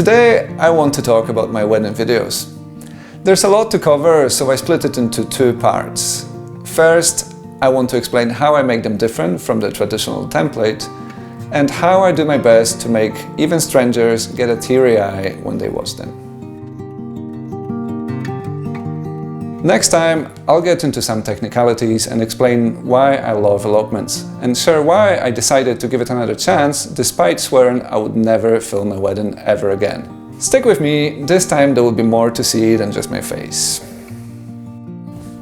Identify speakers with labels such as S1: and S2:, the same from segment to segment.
S1: Today I want to talk about my wedding videos. There's a lot to cover, so I split it into two parts. First, I want to explain how I make them different from the traditional template and how I do my best to make even strangers get a teary eye when they watch them. Next time, I'll get into some technicalities and explain why I love elopements and share why I decided to give it another chance despite swearing I would never film a wedding ever again. Stick with me, this time there will be more to see than just my face.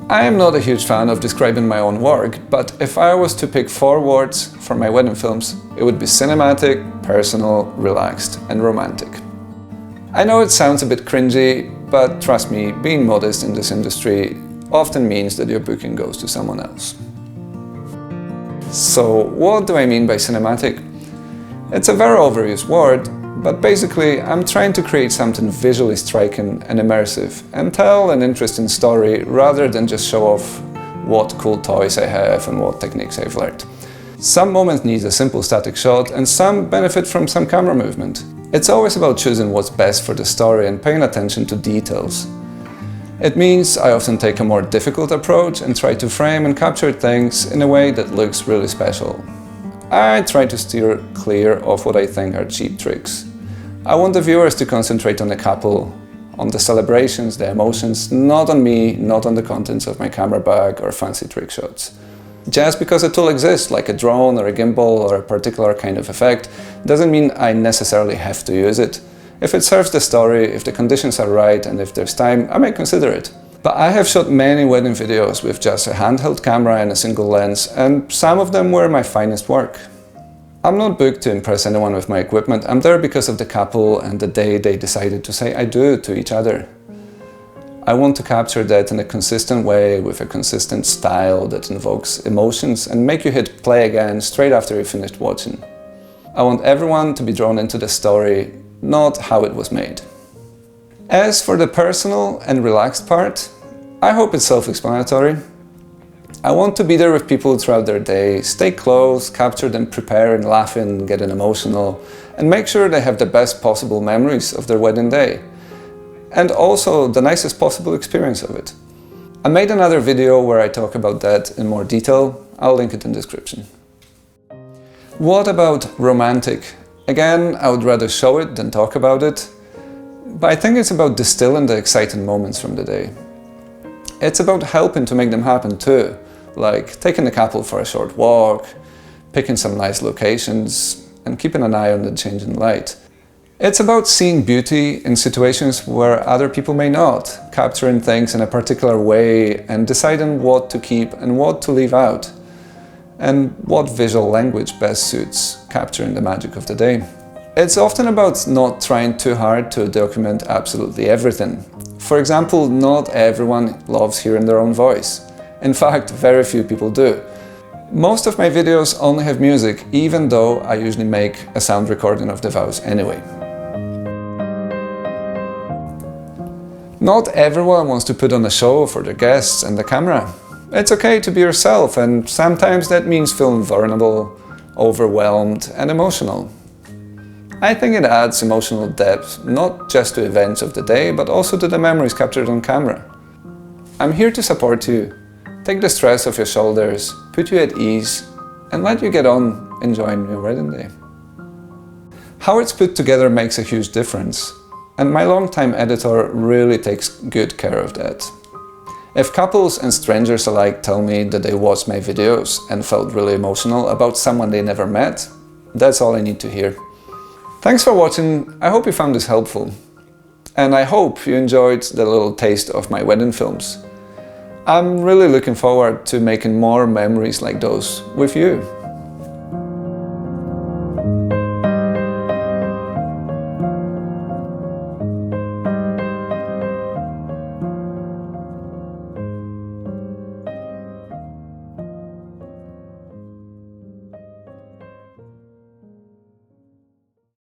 S1: I am not a huge fan of describing my own work, but if I was to pick 4 words for my wedding films, it would be cinematic, personal, relaxed and romantic. I know it sounds a bit cringy, but trust me, being modest in this industry often means that your booking goes to someone else. So what do I mean by cinematic? It's a very overused word, but basically I'm trying to create something visually striking and immersive and tell an interesting story rather than just show off what cool toys I have and what techniques I've learned. Some moments need a simple static shot and some benefit from some camera movement. It's always about choosing what's best for the story and paying attention to details. It means I often take a more difficult approach and try to frame and capture things in a way that looks really special. I try to steer clear of what I think are cheap tricks. I want the viewers to concentrate on the couple, on the celebrations, the emotions, not on me, not on the contents of my camera bag or fancy trick shots. Just because a tool exists, like a drone or a gimbal or a particular kind of effect, doesn't mean I necessarily have to use it. If it serves the story, if the conditions are right and if there's time, I may consider it. But I have shot many wedding videos with just a handheld camera and a single lens, and some of them were my finest work. I'm not booked to impress anyone with my equipment, I'm there because of the couple and the day they decided to say I do to each other. I want to capture that in a consistent way with a consistent style that invokes emotions and make you hit play again straight after you finished watching. I want everyone to be drawn into the story, not how it was made. As for the personal and relaxed part, I hope it's self-explanatory. I want to be there with people throughout their day, stay close, capture them preparing, laughing, getting emotional, and make sure they have the best possible memories of their wedding day. And also the nicest possible experience of it. I made another video where I talk about that in more detail. I'll link it in the description. What about romantic? Again, I would rather show it than talk about it. But I think it's about distilling the exciting moments from the day. It's about helping to make them happen too, like taking the couple for a short walk, picking some nice locations, and keeping an eye on the changing light. It's about seeing beauty in situations where other people may not, capturing things in a particular way and deciding what to keep and what to leave out, and what visual language best suits capturing the magic of the day. It's often about not trying too hard to document absolutely everything. For example, not everyone loves hearing their own voice. In fact, very few people do. Most of my videos only have music, even though I usually make a sound recording of the vows anyway. Not everyone wants to put on a show for their guests and the camera. It's okay to be yourself, and sometimes that means feeling vulnerable, overwhelmed and emotional. I think it adds emotional depth, not just to events of the day, but also to the memories captured on camera. I'm here to support you, take the stress off your shoulders, put you at ease, and let you get on enjoying your wedding day. How it's put together makes a huge difference, and my longtime editor really takes good care of that. If couples and strangers alike tell me that they watched my videos and felt really emotional about someone they never met, that's all I need to hear. Thanks for watching, I hope you found this helpful. And I hope you enjoyed the little taste of my wedding films. I'm really looking forward to making more memories like those with you.